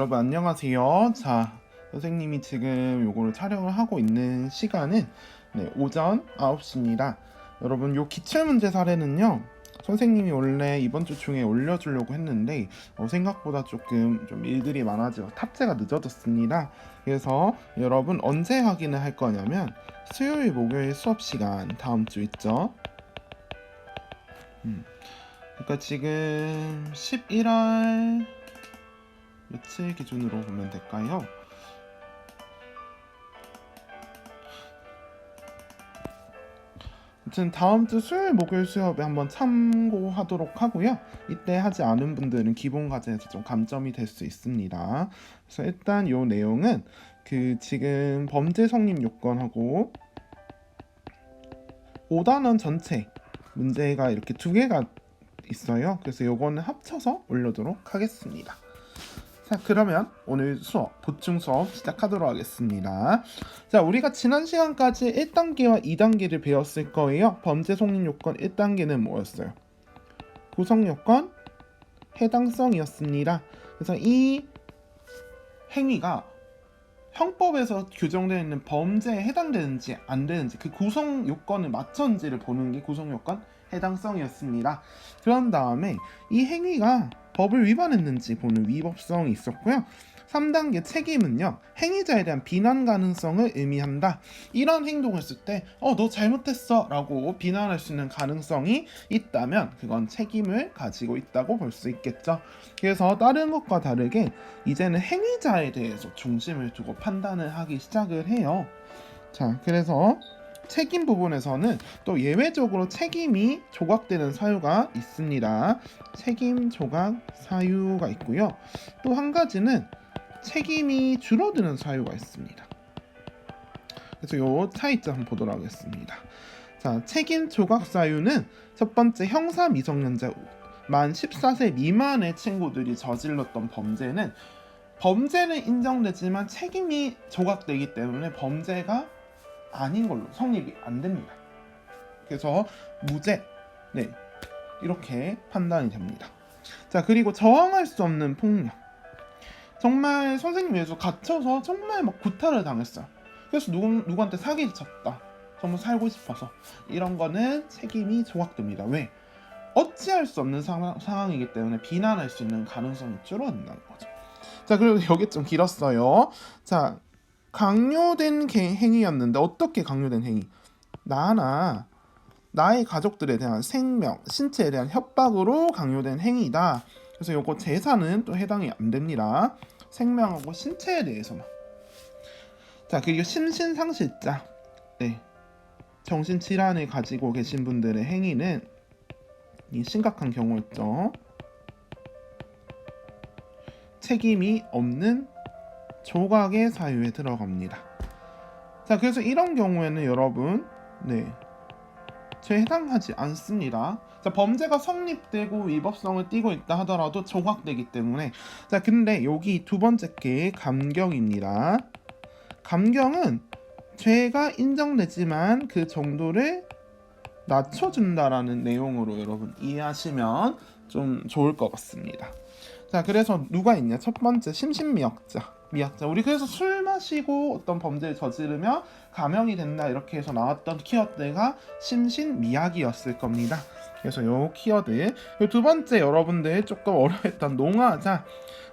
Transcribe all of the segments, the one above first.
여러분 안녕하세요. 자, 선생님이 지금 요거를 촬영을 하고 있는 시간은 오전 9시입니다. 여러분 요 기출문제 사례는요, 선생님이 원래 이번 주 중에 올려주려고 했는데 생각보다 조금 좀 일들이 많아져 탑재가 늦어졌습니다. 그래서 여러분 언제 확인을 할 거냐면 수요일 목요일 수업 시간 다음 주 있죠. 그러니까 지금 11월 며칠 기준으로 보면 될까요? 아무튼 다음 주 수요일 목요일 수업에 한번 참고하도록 하고요. 이때 하지 않은 분들은 기본 과제에서 좀 감점이 될 수 있습니다. 그래서 일단 요 내용은 그 지금 범죄 성립 요건하고 5단원 전체 문제가 이렇게 두 개가 있어요. 그래서 요거는 합쳐서 올려도록 하겠습니다. 자, 그러면 오늘 수업, 보충 수업 시작하도록 하겠습니다. 자, 우리가 지난 시간까지 1단계와 2단계를 배웠을 거예요. 범죄 성립 요건 1단계는 뭐였어요? 구성 요건, 해당성이었습니다. 그래서 이 행위가 형법에서 규정되어 있는 범죄에 해당되는지 안 되는지 그 구성 요건을 맞췄는지를 보는 게 구성 요건, 해당성이었습니다. 그런 다음에 이 행위가 법을 위반했는지 보는 위법성이 있었고요. 3단계 책임은요, 행위자에 대한 비난 가능성을 의미한다. 이런 행동을 했을 때 너 잘못했어 라고 비난할 수 있는 가능성이 있다면 그건 책임을 가지고 있다고 볼 수 있겠죠. 그래서 다른 것과 다르게 이제는 행위자에 대해서 중심을 두고 판단을 하기 시작을 해요. 자, 그래서 책임 부분에서는 또 예외적으로 책임이 조각되는 사유가 있습니다. 책임 조각 사유가 있고요. 또 한 가지는 책임이 줄어드는 사유가 있습니다. 그래서 요 차이점 한번 보도록 하겠습니다. 자, 책임 조각 사유는 첫 번째 형사 미성년자 만 14세 미만의 친구들이 저질렀던 범죄는 인정되지만 책임이 조각되기 때문에 범죄가 아닌 걸로 성립이 안 됩니다. 그래서 무죄, 이렇게 판단이 됩니다. 자, 그리고 저항할 수 없는 폭력. 정말 선생님 위해서 갇혀서 정말 막 구타를 당했어요. 그래서 누구한테 사기를 쳤다. 정말 살고 싶어서. 이런 거는 책임이 조각됩니다. 왜? 어찌할 수 없는 상황이기 때문에 비난할 수 있는 가능성이 줄어든다는 거죠. 자, 그리고 여기 좀 길었어요. 자, 강요된 행위였는데 어떻게 강요된 행위? 나나 나의 가족들에 대한 생명, 신체에 대한 협박으로 강요된 행위다. 그래서 요거 재산은 또 해당이 안 됩니다. 생명하고 신체에 대해서만. 자, 그리고 심신상실자, 정신질환을 가지고 계신 분들의 행위는 이 심각한 경우였죠. 책임이 없는 조각의 사유에 들어갑니다. 자, 그래서 이런 경우에는 여러분, 죄에 해당하지 않습니다. 자, 범죄가 성립되고 위법성을 띠고 있다 하더라도 조각되기 때문에. 자, 근데 여기 두 번째 게 감경입니다. 감경은 죄가 인정되지만 그 정도를 낮춰준다라는 내용으로 여러분 이해하시면 좀 좋을 것 같습니다. 자, 그래서 누가 있냐? 첫 번째 심신미약자. 우리 그래서 술 마시고 어떤 범죄를 저지르며 감형이 된다 이렇게 해서 나왔던 키워드가 심신미약이었을 겁니다. 그래서 요 키워드. 두 번째 여러분들 조금 어려웠던 농화자.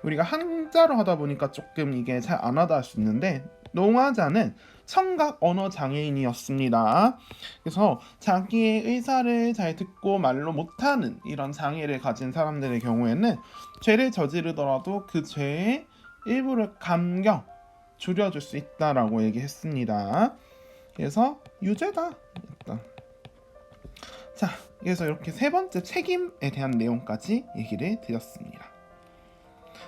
우리가 한자로 하다 보니까 조금 이게 잘 안 와닿을 수 있는데, 농화자는 청각 언어 장애인이었습니다. 그래서 자기의 의사를 잘 듣고 말로 못하는 이런 장애를 가진 사람들의 경우에는 죄를 저지르더라도 그 죄의 일부를 감경, 줄여줄 수 있다라고 얘기했습니다. 그래서 유죄다. 일단. 자, 그래서 이렇게 세 번째 책임에 대한 내용까지 얘기를 드렸습니다.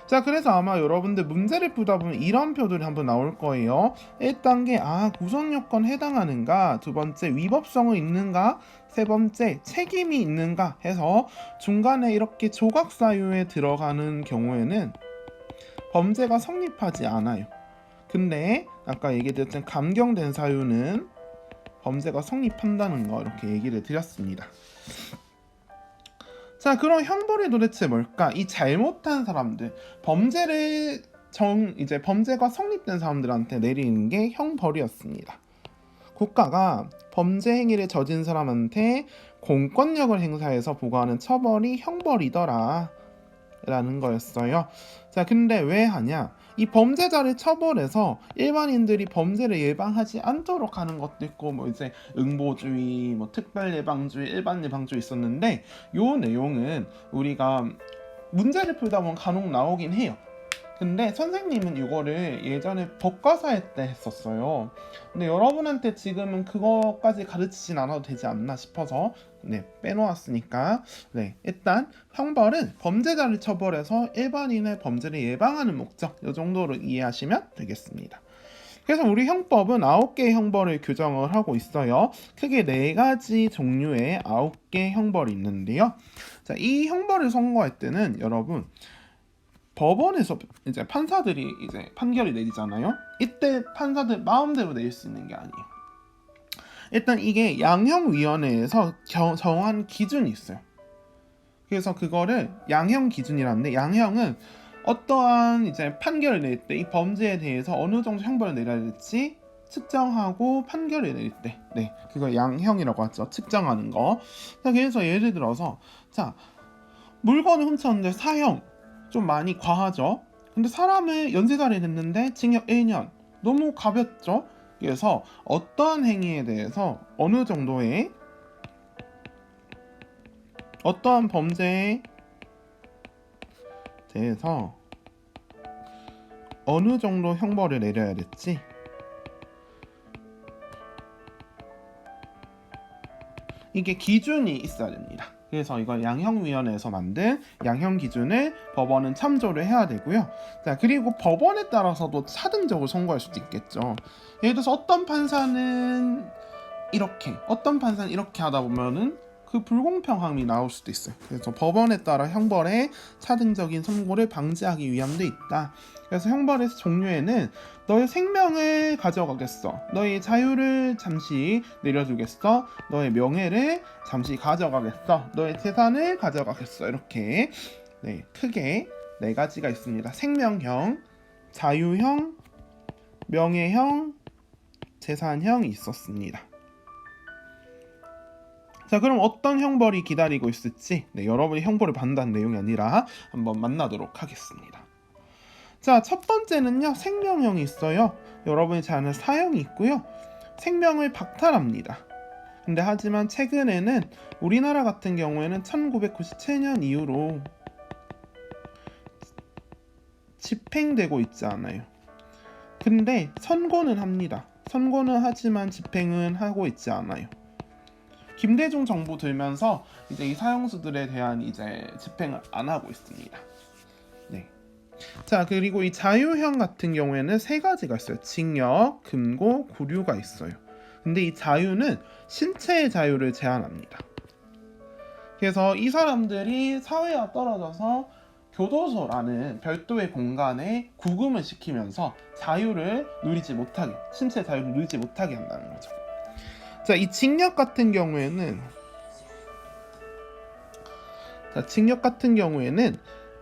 자, 그래서 아마 여러분들 문제를 풀다 보면 이런 표들이 한번 나올 거예요. 1단계, 구성요건 해당하는가? 두 번째, 위법성은 있는가? 세 번째, 책임이 있는가? 해서 중간에 이렇게 조각사유에 들어가는 경우에는 범죄가 성립하지 않아요. 근데 아까 얘기드렸던 감경된 사유는 범죄가 성립한다는 거 이렇게 얘기를 드렸습니다. 자, 그럼 형벌이 도대체 뭘까? 이 잘못한 사람들, 범죄를 이제 범죄가 성립된 사람들한테 내리는 게 형벌이었습니다. 국가가 범죄 행위를 저진 사람한테 공권력을 행사해서 부과하는 처벌이 형벌이더라 라는 거였어요. 자, 근데 왜 하냐? 이 범죄자를 처벌해서 일반인들이 범죄를 예방하지 않도록 하는 것도 있고, 뭐 이제 응보주의, 뭐 특별 예방주의, 일반 예방주의 있었는데, 요 내용은 우리가 문제를 풀다 보면 간혹 나오긴 해요. 근데 선생님은 이거를 예전에 법과사회 때 했었어요. 근데 여러분한테 지금은 그거까지 가르치진 않아도 되지 않나 싶어서 빼놓았으니까 일단 형벌은 범죄자를 처벌해서 일반인의 범죄를 예방하는 목적, 이 정도로 이해하시면 되겠습니다. 그래서 우리 형법은 9개의 형벌을 규정을 하고 있어요. 크게 4가지 종류의 9개 형벌이 있는데요. 자, 이 형벌을 선고할 때는 여러분 법원에서 이제 판사들이 이제 판결을 내리잖아요. 이때 판사들 마음대로 내릴 수 있는 게 아니에요. 일단 이게 양형위원회에서 정한 기준이 있어요. 그래서 그거를 양형 기준이라는데, 양형은 어떠한 이제 판결을 내릴 때 이 범죄에 대해서 어느 정도 형벌을 내려야 될지 측정하고 판결을 내릴 때, 그걸 양형이라고 하죠. 측정하는 거. 자, 그래서 예를 들어서 자, 물건을 훔쳤는데 사형 좀 많이 과하죠. 근데 사람을 연쇄살인 했는데 징역 1년, 너무 가볍죠. 그래서 어떠한 행위에 대해서 어느 정도의 어떠한 범죄에 대해서 어느 정도 형벌을 내려야 될지 이게 기준이 있어야 됩니다. 그래서 이걸 양형위원회에서 만든 양형 기준을 법원은 참조를 해야 되고요. 자, 그리고 법원에 따라서도 차등적으로 선고할 수도 있겠죠. 예를 들어서 어떤 판사는 이렇게, 어떤 판사는 이렇게 하다 보면은 그 불공평함이 나올 수도 있어요. 그래서 법원에 따라 형벌의 차등적인 선고를 방지하기 위함도 있다. 그래서 형벌의 종류에는 너의 생명을 가져가겠어, 너의 자유를 잠시 내려두겠어, 너의 명예를 잠시 가져가겠어, 너의 재산을 가져가겠어, 이렇게 크게 4가지가 있습니다. 생명형, 자유형, 명예형, 재산형이 있었습니다. 자, 그럼 어떤 형벌이 기다리고 있을지 여러분이 형벌을 받는다는 내용이 아니라 한번 만나도록 하겠습니다. 자, 첫 번째는요, 생명형이 있어요. 여러분이 잘 아는 사형이 있고요. 생명을 박탈합니다. 근데 하지만 최근에는 우리나라 같은 경우에는 1997년 이후로 집행되고 있지 않아요. 근데 선고는 합니다. 선고는 하지만 집행은 하고 있지 않아요. 김대중 정부 들면서 이제 이 사형수들에 대한 이제 집행을 안 하고 있습니다. 자, 그리고 이 자유형 같은 경우에는 3가지가 있어요. 징역, 금고, 구류가 있어요. 근데 이 자유는 신체의 자유를 제한합니다. 그래서 이 사람들이 사회와 떨어져서 교도소라는 별도의 공간에 구금을 시키면서 자유를 누리지 못하게, 신체 자유를 누리지 못하게 한다는 거죠. 자, 이 징역 같은 경우에는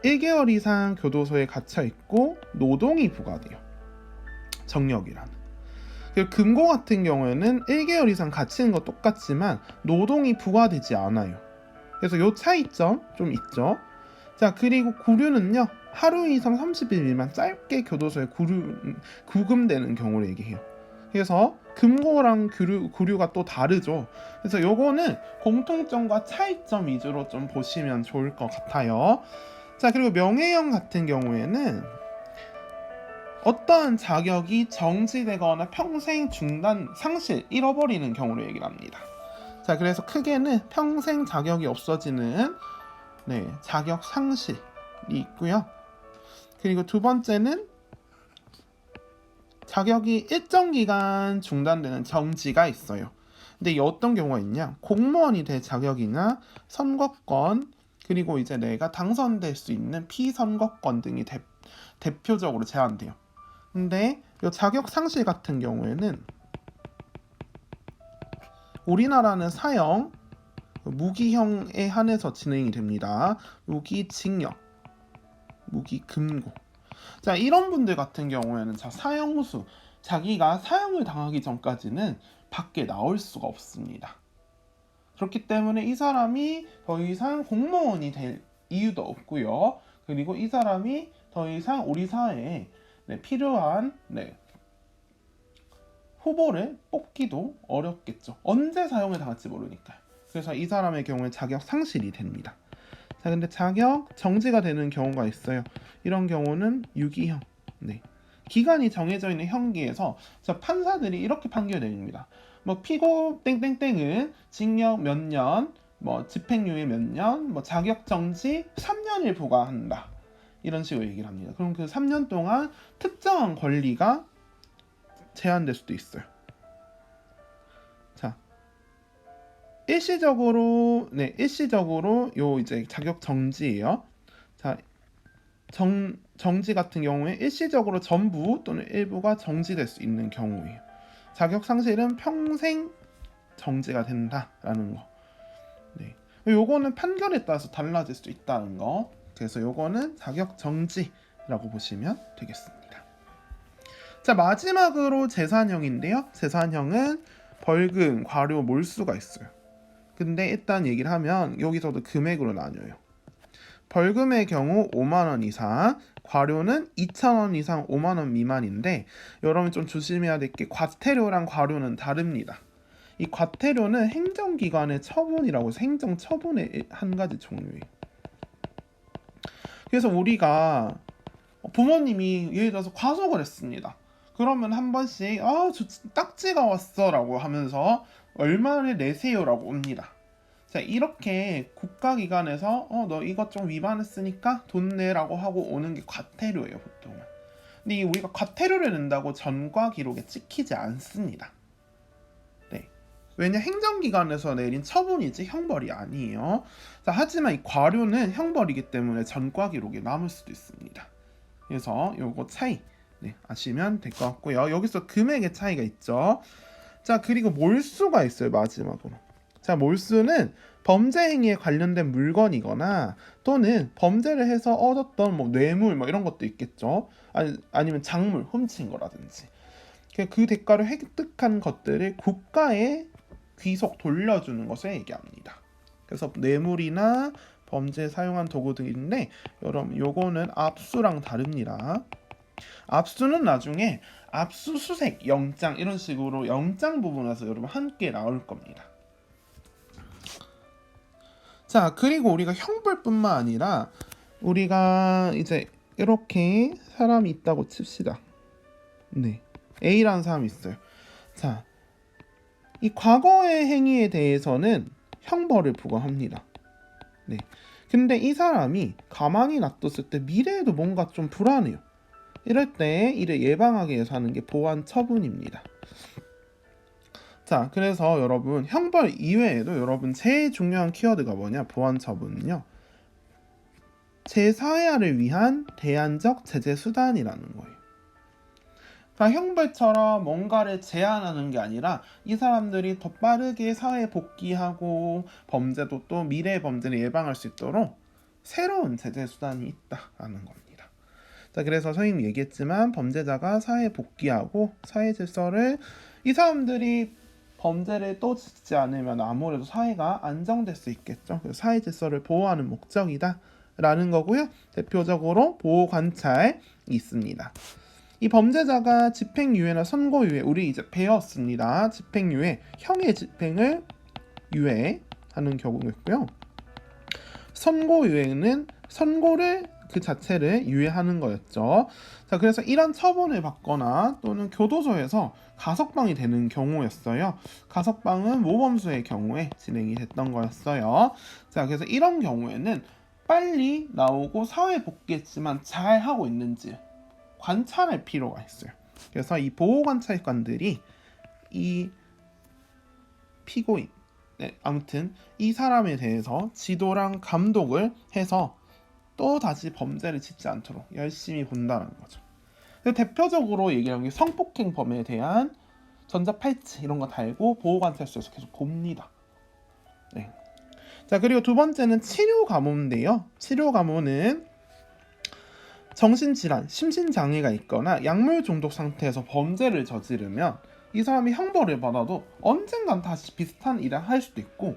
1개월 이상 교도소에 갇혀 있고 노동이 부과돼요. 정력이라는. 그리고 금고 같은 경우에는 1개월 이상 갇히는 거 똑같지만 노동이 부과되지 않아요. 그래서 요 차이점 좀 있죠. 자, 그리고 구류는요, 하루 이상 30일 미만 짧게 교도소에 구금되는 경우를 얘기해요. 그래서 금고랑 구류가 또 다르죠. 그래서 요거는 공통점과 차이점 위주로 좀 보시면 좋을 것 같아요. 자, 그리고 명예형 같은 경우에는 어떠한 자격이 정지되거나 평생 중단, 상실, 잃어버리는 경우를 얘기를 합니다. 자, 그래서 크게는 평생 자격이 없어지는 자격 상실이 있고요. 그리고 두 번째는 자격이 일정 기간 중단되는 정지가 있어요. 근데 이게 어떤 경우가 있냐? 공무원이 될 자격이나 선거권, 그리고 이제 내가 당선될 수 있는 피선거권 등이 대표적으로 제한돼요. 근데 이 자격 상실 같은 경우에는 우리나라는 사형, 무기형에 한해서 진행이 됩니다. 무기징역, 무기금고. 자, 이런 분들 같은 경우에는 자, 사형수, 자기가 사형을 당하기 전까지는 밖에 나올 수가 없습니다. 그렇기 때문에 이 사람이 더 이상 공무원이 될 이유도 없고요. 그리고 이 사람이 더 이상 우리 사회에 필요한 후보를 뽑기도 어렵겠죠. 언제 사형을 당할지 모르니까요. 그래서 이 사람의 경우에 자격 상실이 됩니다. 자, 근데 자격 정지가 되는 경우가 있어요. 이런 경우는 유기형. 기간이 정해져 있는 형기에서 판사들이 이렇게 판결 내립니다. 뭐 피고 땡땡땡은 징역 몇 년, 뭐 집행유예 몇 년, 뭐 자격 정지 3년을 부과한다. 이런 식으로 얘기를 합니다. 그럼 그 3년 동안 특정한 권리가 제한될 수도 있어요. 자, 일시적으로 요 이제 자격 정지예요. 자, 정지 같은 경우에 일시적으로 전부 또는 일부가 정지될 수 있는 경우예요. 자격 상실은 평생 정지가 된다라는 거. 요거는 판결에 따라서 달라질 수 있다는 거. 그래서 요거는 자격 정지라고 보시면 되겠습니다. 자, 마지막으로 재산형인데요. 재산형은 벌금, 과료, 몰수가 있어요. 근데 일단 얘기를 하면 여기서도 금액으로 나뉘어요. 벌금의 경우 5만 원 이상, 과료는 2,000원 이상 5만 원 미만인데 여러분 좀 조심해야 될 게 과태료랑 과료는 다릅니다. 이 과태료는 행정기관의 처분이라고 해서 행정처분의 한 가지 종류예요. 그래서 우리가 부모님이 예를 들어서 과속을 했습니다. 그러면 한 번씩 저 딱지가 왔어 라고 하면서 얼마를 내세요 라고 옵니다. 자, 이렇게 국가기관에서 너 이것 좀 위반했으니까 돈 내라고 하고 오는 게 과태료예요, 보통은. 근데 우리가 과태료를 낸다고 전과 기록에 찍히지 않습니다. 왜냐, 행정기관에서 내린 처분이지 형벌이 아니에요. 자, 하지만 이 과료는 형벌이기 때문에 전과 기록에 남을 수도 있습니다. 그래서 요거 차이 아시면 될 것 같고요. 여기서 금액의 차이가 있죠. 자, 그리고 몰수가 있어요, 마지막으로. 자, 몰수는 범죄 행위에 관련된 물건이거나 또는 범죄를 해서 얻었던 뭐 뇌물 뭐 이런 것도 있겠죠. 아니면 작물 훔친 거라든지 그 대가로 획득한 것들을 국가에 귀속 돌려주는 것을 얘기합니다. 그래서 뇌물이나 범죄에 사용한 도구들인데 여러분 요거는 압수랑 다릅니다. 압수는 나중에 압수수색, 영장 이런 식으로 영장 부분에서 여러분 함께 나올 겁니다. 자, 그리고 우리가 형벌뿐만 아니라 우리가 이제 이렇게 사람이 있다고 칩시다. A라는 사람이 있어요. 자, 이 과거의 행위에 대해서는 형벌을 부과합니다. 근데 이 사람이 가만히 놔뒀을 때 미래에도 뭔가 좀 불안해요. 이럴 때 이를 예방하기 위해서 하는 게 보완 처분입니다. 자, 그래서 여러분 형벌 이외에도 여러분 제일 중요한 키워드가 뭐냐? 보완 처분은요. 재사회화를 위한 대안적 제재 수단이라는 거예요. 그러니까 형벌처럼 뭔가를 제한하는 게 아니라 이 사람들이 더 빠르게 사회에 복귀하고 범죄도 또 미래의 범죄를 예방할 수 있도록 새로운 제재 수단이 있다라는 겁니다. 자, 그래서 선생님이 얘기했지만 범죄자가 사회에 복귀하고 사회 질서를 이 사람들이 범죄를 또 짓지 않으면 아무래도 사회가 안정될 수 있겠죠. 그래서 사회 질서를 보호하는 목적이다 라는 거고요. 대표적으로 보호 관찰이 있습니다. 이 범죄자가 집행유예나 선고유예, 우리 이제 배웠습니다. 집행유예, 형의 집행을 유예하는 경우였고요. 선고유예는 선고를 그 자체를 유예하는 거였죠. 자, 그래서 이런 처분을 받거나 또는 교도소에서 가석방이 되는 경우였어요. 가석방은 모범수의 경우에 진행이 됐던 거였어요. 자, 그래서 이런 경우에는 빨리 나오고 사회 복귀했지만 잘 하고 있는지 관찰할 필요가 있어요. 그래서 이 보호관찰관들이 이 피고인, 아무튼 이 사람에 대해서 지도랑 감독을 해서 또 다시 범죄를 짓지 않도록 열심히 본다는 거죠. 대표적으로 얘기하는 게 성폭행범에 대한 전자팔찌 이런 거 달고 보호관찰소에서 계속 봅니다. 자, 그리고 두 번째는 치료감호인데요. 치료감호는 정신질환, 심신장애가 있거나 약물 중독 상태에서 범죄를 저지르면 이 사람이 형벌을 받아도 언젠간 다시 비슷한 일을 할 수도 있고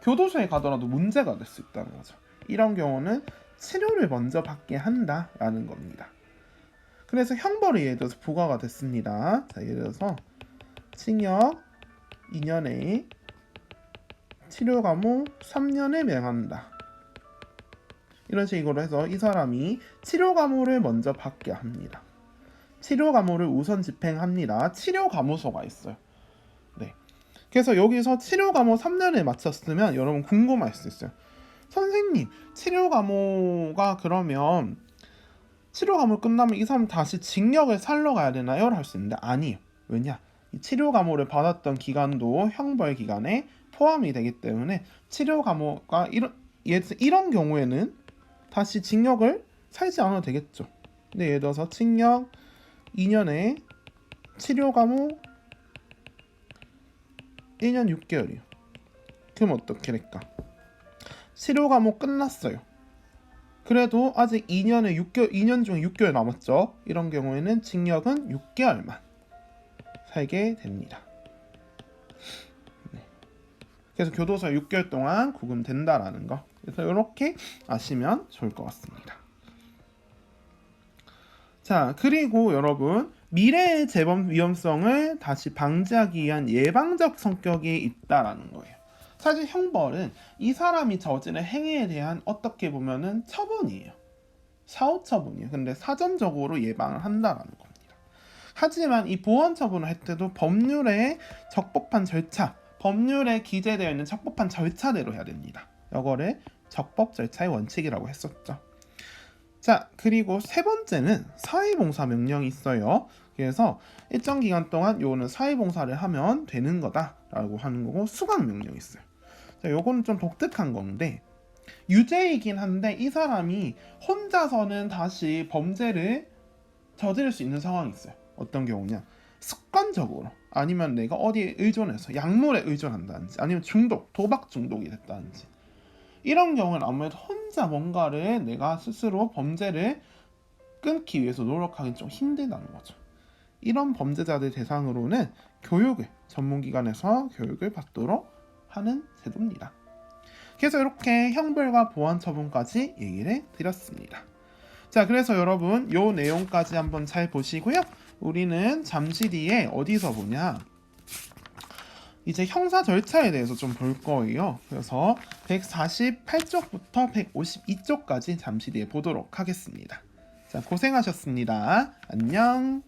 교도소에 가더라도 문제가 될 수 있다는 거죠. 이런 경우는 치료를 먼저 받게 한다라는 겁니다. 그래서 형벌이 예를 들어서 부과가 됐습니다. 자, 예를 들어서 징역 2년에 치료 감호 3년을 명한다. 이런 식으로 해서 이 사람이 치료 감호를 먼저 받게 합니다. 치료 감호를 우선 집행합니다. 치료 감호소가 있어요. 네. 그래서 여기서 치료 감호 3년을 마쳤으면 여러분 궁금할 수 있어요. 선생님, 치료 감호가 그러면 치료 감호 끝나면 이 사람 다시 징역을 살러 가야 되나요? 할 수 있는데 아니에요. 왜냐? 이 치료 감호를 받았던 기간도 형벌 기간에 포함이 되기 때문에 치료 감호가 이런 경우에는 다시 징역을 살지 않아도 되겠죠. 근데 예를 들어서 징역 2년에 치료 감호 1년 6개월이요. 그럼 어떻게 될까? 치료 감호 끝났어요. 그래도 아직 2년 중에 6개월 남았죠. 이런 경우에는 징역은 6개월만 살게 됩니다. 네. 그래서 교도소에 6개월 동안 구금된다라는 거. 그래서 이렇게 아시면 좋을 것 같습니다. 자, 그리고 여러분 미래의 재범 위험성을 다시 방지하기 위한 예방적 성격이 있다라는 거예요. 사실 형벌은 이 사람이 저지른 행위에 대한 어떻게 보면은 처분이에요. 사후 처분이에요. 근데 사전적으로 예방을 한다라는 겁니다. 하지만 이 보완 처분을 할 때도 법률에 적법한 절차, 법률에 기재되어 있는 적법한 절차대로 해야 됩니다. 이거를 적법 절차의 원칙이라고 했었죠. 자, 그리고 세 번째는 사회봉사 명령이 있어요. 그래서 일정 기간 동안 요거는 사회봉사를 하면 되는 거다라고 하는 거고 수강 명령이 있어요. 자, 요거는 좀 독특한 건데 유죄이긴 한데 이 사람이 혼자서는 다시 범죄를 저지를 수 있는 상황이 있어요. 어떤 경우냐? 습관적으로 아니면 내가 어디에 의존해서 약물에 의존한다든지 아니면 중독, 도박 중독이 됐다든지 이런 경우는 아무래도 혼자 뭔가를 내가 스스로 범죄를 끊기 위해서 노력하기 좀 힘들다는 거죠. 이런 범죄자들 대상으로는 교육을 전문기관에서 교육을 받도록 하는 제도입니다. 그래서 이렇게 형벌과 보완 처분까지 얘기를 드렸습니다. 자, 그래서 여러분 요 내용까지 한번 잘 보시고요. 우리는 잠시 뒤에 어디서 보냐? 이제 형사 절차에 대해서 좀 볼 거예요. 그래서 148쪽부터 152쪽까지 잠시 뒤에 보도록 하겠습니다. 자, 고생하셨습니다. 안녕.